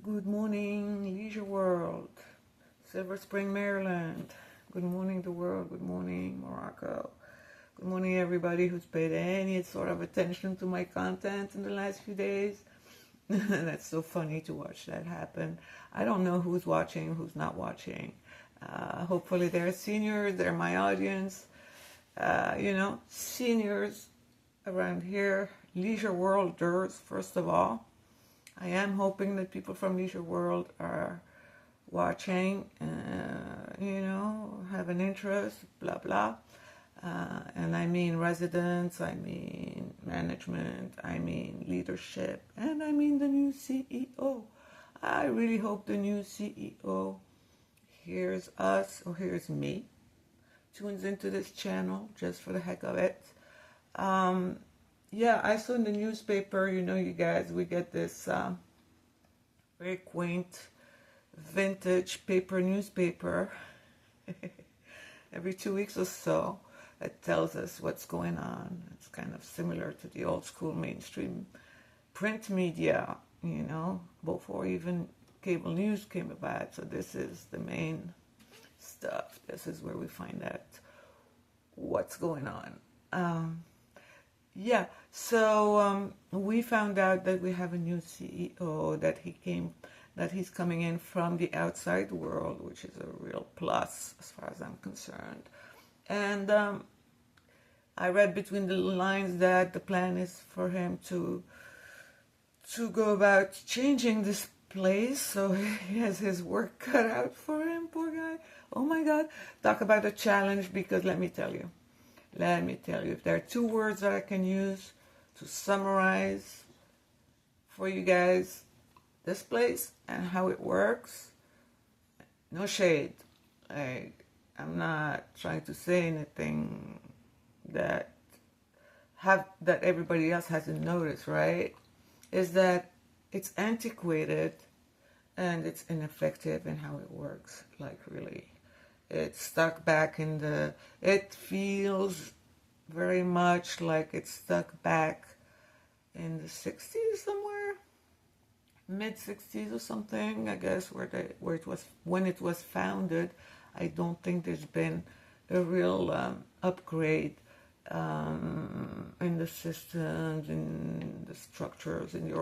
Good morning, Leisure World, Silver Spring, Maryland. Good morning, the world. Good morning, Morocco. Good morning, everybody who's paid any sort of attention to my content in the last few days. That's so funny to watch that happen. I don't know who's watching, who's not watching. Hopefully they're seniors, they're my audience. Seniors around here, Leisure Worlders, first of all. I am hoping that people from Leisure World are watching, have an interest, blah, blah. And I mean residents, I mean management, I mean leadership, and I mean the new CEO. I really hope the new CEO hears us or hears me, tunes into this channel just for the heck of it. I saw in the newspaper, you guys, we get this very quaint vintage paper newspaper every 2 weeks or so. It tells us what's going on. It's kind of similar to the old school mainstream print media, before even cable news came about. So this is the main stuff. This is where we find out what's going on. So we found out that we have a new CEO, that he's coming in from the outside world, which is a real plus as far as I'm concerned. And I read between the lines that the plan is for him to go about changing this place, so he has his work cut out for him, poor guy. Oh my God, talk about a challenge, because let me tell you, if there are two words that I can use to summarize for you guys this place and how it works, no shade. I'm not trying to say anything that everybody else hasn't noticed, right? Is that it's antiquated and it's ineffective in how it works, like really. It's stuck back it feels very much like it's stuck back in the 60s somewhere, mid-60s or something, I guess, when it was founded. I don't think there's been a real upgrade in the systems, in the structures, in the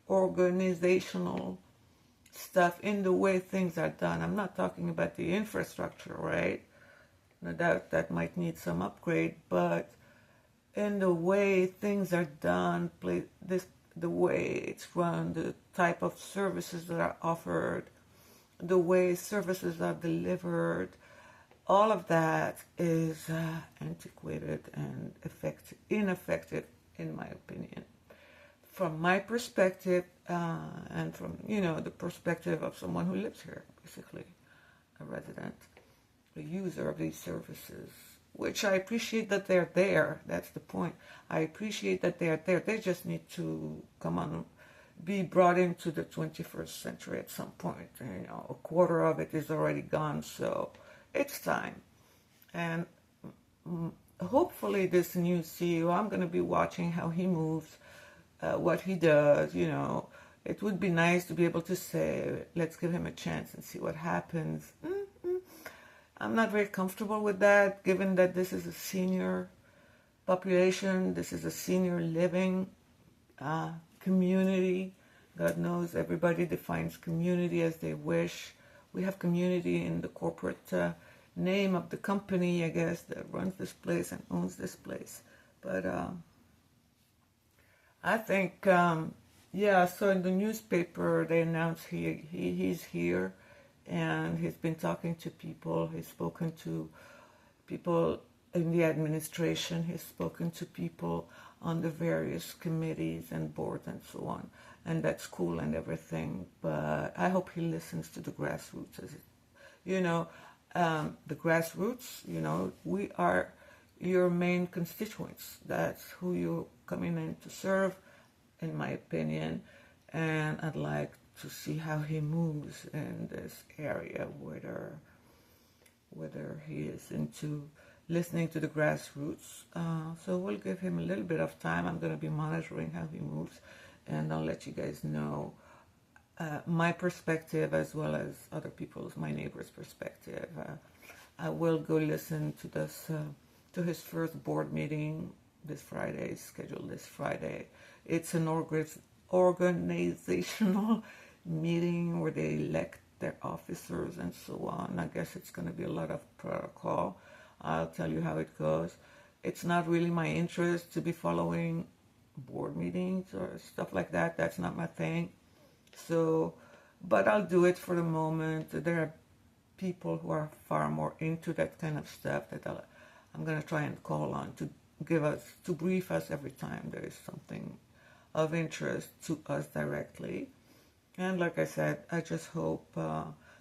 organizational stuff, in the way things are done. I'm not talking about the infrastructure, right? No doubt that might need some upgrade, but in the way things are done, the way it's run, the type of services that are offered, the way services are delivered, all of that is antiquated and ineffective, in my opinion. From my perspective, and from, the perspective of someone who lives here, basically, a resident, a user of these services, which I appreciate that they're there. That's the point. I appreciate that they're there. They just need to be brought into the 21st century at some point. A quarter of it is already gone, so it's time. And hopefully this new CEO, I'm going to be watching how he moves, what he does. It would be nice to be able to say, let's give him a chance and see what happens. I'm not very comfortable with that, given that this is a senior population, this is a senior living community. God knows everybody defines community as they wish. We have community in the corporate name of the company, I guess, that runs this place and owns this place. But I think, so in the newspaper they announced he's here, and he's been talking to people. He's spoken to people in the administration. He's spoken to people on the various committees and boards and so on. And that's cool and everything. But I hope he listens to the grassroots. The grassroots, we are your main constituents. That's who you're coming in to serve, in my opinion. And I'd like to see how he moves in this area, whether he is into listening to the grassroots. So we'll give him a little bit of time. I'm going to be monitoring how he moves, and I'll let you guys know my perspective as well as other people's, my neighbor's perspective. I will go listen to to his first board meeting this Friday, scheduled this Friday. It's an organizational meeting where they elect their officers and so on. I guess it's going to be a lot of protocol. I'll tell you how it goes. It's not really my interest to be following board meetings or stuff like that. That's not my thing. So, but I'll do it for the moment. There are people who are far more into that kind of stuff that I'm going to try and call on to brief us every time there is something of interest to us directly. And like I said, I just hope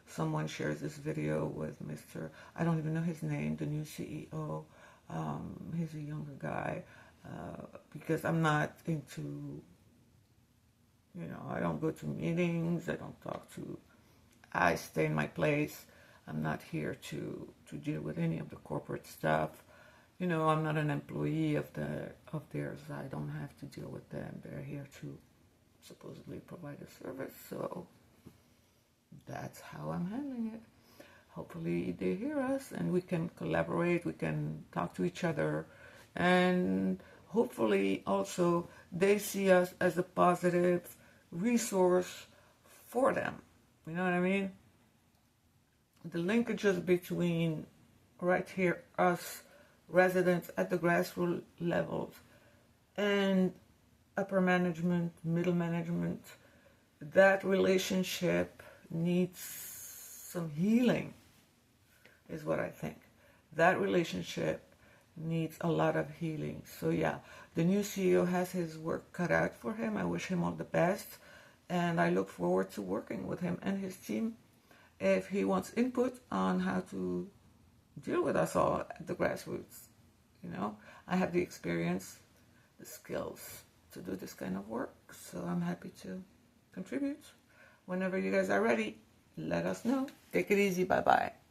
someone shares this video with Mr. I don't even know his name, the new CEO. He's a younger guy, because I'm not into, I don't go to meetings, I stay in my place. I'm not here to deal with any of the corporate stuff. I'm not an employee of theirs. I don't have to deal with them. They're here to supposedly provide a service. So that's how I'm handling it. Hopefully they hear us and we can collaborate. We can talk to each other. And hopefully also they see us as a positive resource for them. You know what I mean? The linkages between right here, us residents at the grassroots levels and upper management, middle management, that relationship needs some healing, is what I think. That relationship needs a lot of healing. So yeah, the new CEO has his work cut out for him. I wish him all the best, and I look forward to working with him and his team if he wants input on how to deal with us all at the grassroots. I have the experience, the skills to do this kind of work, so I'm happy to contribute. Whenever you guys are ready, let us know. Take it easy. Bye-bye.